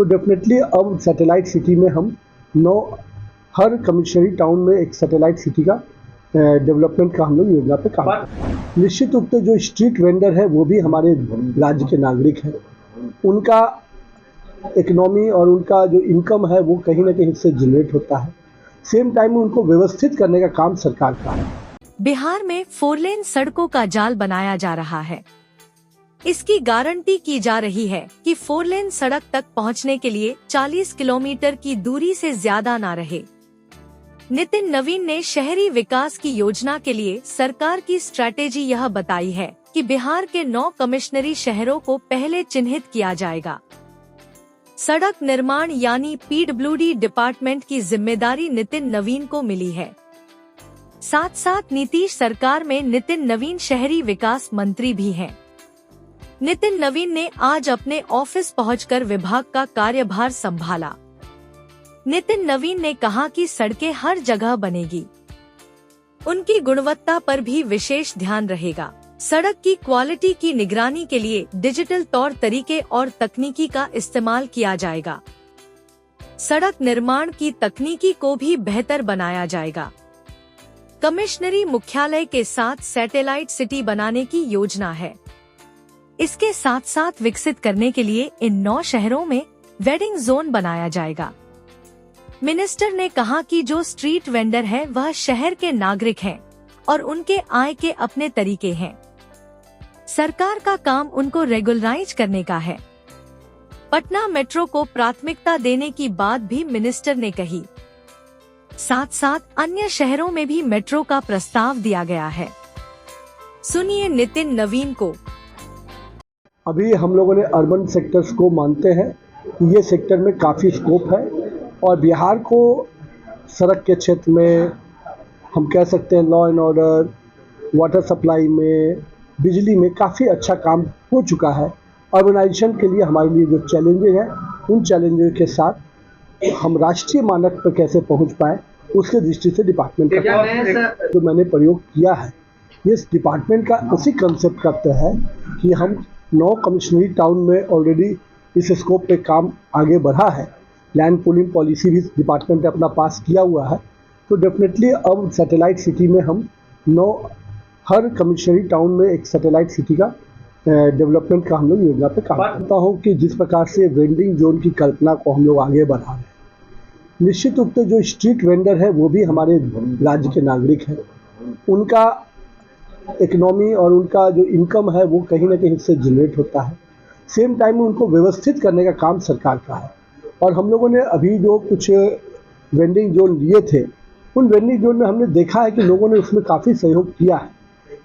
तो डेफिनेटली अब satellite city में हम हर कमिश्नरी टाउन में एक सैटेलाइट सिटी का डेवलपमेंट का हम लोग योजना पे काम कर रहे हैं। निश्चित रूप से जो स्ट्रीट वेंडर है वो भी हमारे राज्य के नागरिक हैं। उनका इकोनॉमी और उनका जो इनकम है वो कहीं ना कहीं से जनरेट होता है। सेम टाइम में उनको व्यवस्थित करने का काम सरकार का है। बिहार में 4 लेन सड़कों का जाल बनाया जा रहा है। इसकी गारंटी की जा रही है कि 4 लेन सड़क तक पहुंचने के लिए 40 किलोमीटर की दूरी से ज्यादा ना रहे। नितिन नवीन ने शहरी विकास की योजना के लिए सरकार की स्ट्रैटेजी यह बताई है कि बिहार के 9 कमिश्नरी शहरों को पहले चिन्हित किया जाएगा। सड़क निर्माण यानी पीडब्ल्यूडी डिपार्टमेंट की जिम्मेदारी नितिन नवीन को मिली है। साथ साथ नीतीश सरकार में नितिन नवीन शहरी विकास मंत्री भी हैं। नितिन नवीन ने आज अपने ऑफिस पहुंचकर विभाग का कार्यभार संभाला। नितिन नवीन ने कहा कि सड़कें हर जगह बनेगी, उनकी गुणवत्ता पर भी विशेष ध्यान रहेगा। सड़क की क्वालिटी की निगरानी के लिए डिजिटल तौर तरीके और तकनीकी का इस्तेमाल किया जाएगा। सड़क निर्माण की तकनीकी को भी बेहतर बनाया जाएगा। कमिश्नरी मुख्यालय के साथ सैटेलाइट सिटी बनाने की योजना है। इसके साथ साथ विकसित करने के लिए इन 9 शहरों में वेडिंग जोन बनाया जाएगा। मिनिस्टर ने कहा कि जो स्ट्रीट वेंडर है वह शहर के नागरिक हैं और उनके आय के अपने तरीके हैं। सरकार का काम उनको रेगुलराइज करने का है। पटना मेट्रो को प्राथमिकता देने की बात भी मिनिस्टर ने कही। साथ साथ अन्य शहरों में भी मेट्रो का प्रस्ताव दिया गया है। सुनिए नितिन नवीन को। अभी हम लोगों ने अर्बन सेक्टर्स को मानते हैं कि ये सेक्टर में काफ़ी स्कोप है और बिहार को सड़क के क्षेत्र में हम कह सकते हैं law and order, water supply में, बिजली में काफ़ी अच्छा काम हो चुका है। अर्बनाइजेशन के लिए हमारे लिए जो चैलेंजेज हैं उन चैलेंजेज के साथ हम राष्ट्रीय मानक पर कैसे पहुंच पाए उसके दृष्टि से डिपार्टमेंट का जो मैंने प्रयोग किया है, ये डिपार्टमेंट का उसी कंसेप्ट का है कि हम 9 कमिश्नरी टाउन में ऑलरेडी इस स्कोप पे काम आगे बढ़ा है। लैंड पूलिंग पॉलिसी भी डिपार्टमेंट ने अपना पास किया हुआ है। तो डेफिनेटली अब सैटेलाइट सिटी में हम हर कमिश्नरी टाउन में एक सैटेलाइट सिटी का डेवलपमेंट का हम लोग योजना पे काम करता हूँ कि जिस प्रकार से वेंडिंग जोन की कल्पना को हम लोग आगे बढ़ा रहे हैं। निश्चित रूप से जो स्ट्रीट वेंडर है वो भी हमारे राज्य के नागरिक हैं। उनका इकोनॉमी और उनका जो इनकम है वो कहीं ना कहीं से जनरेट होता है। सेम टाइम में उनको व्यवस्थित करने का काम सरकार का है। और हम लोगों ने अभी जो कुछ वेंडिंग जोन लिए थे उन वेंडिंग जोन में हमने देखा है कि लोगों ने उसमें काफ़ी सहयोग किया है।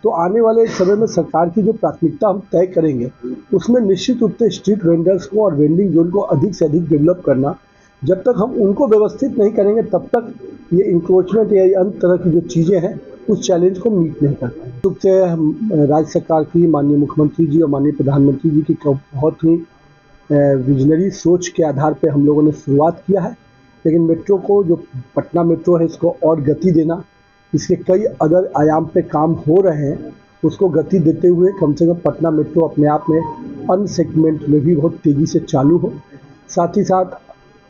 तो आने वाले समय में सरकार की जो प्राथमिकता हम तय करेंगे उसमें निश्चित रूप से स्ट्रीट वेंडर्स को और वेंडिंग जोन को अधिक से अधिक डेवलप करना। जब तक हम उनको व्यवस्थित नहीं करेंगे तब तक ये इंक्रोचमेंट या अन्य तरह की जो चीज़ें हैं उस चैलेंज को मीट नहीं कर पाएंगे। रूप से राज्य सरकार की माननीय मुख्यमंत्री जी और माननीय प्रधानमंत्री जी की बहुत ही विजनरी सोच के आधार पर हम लोगों ने शुरुआत किया है। लेकिन मेट्रो को जो पटना मेट्रो है इसको और गति देना, इसके कई अदर आयाम पे काम हो रहे हैं, उसको गति देते हुए कम से कम पटना मेट्रो अपने आप में अन्य सेगमेंट में भी बहुत तेज़ी से चालू हो। साथ ही साथ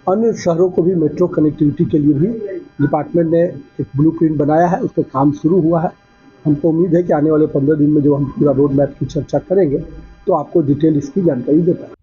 अन्य शहरों को भी मेट्रो कनेक्टिविटी के लिए भी डिपार्टमेंट ने एक ब्लूप्रिंट बनाया है, उस पर काम शुरू हुआ है। हमको उम्मीद है कि आने वाले 15 दिन में जो हम पूरा रोड मैप की चर्चा करेंगे तो आपको डिटेल इसकी जानकारी दे पाएंगे।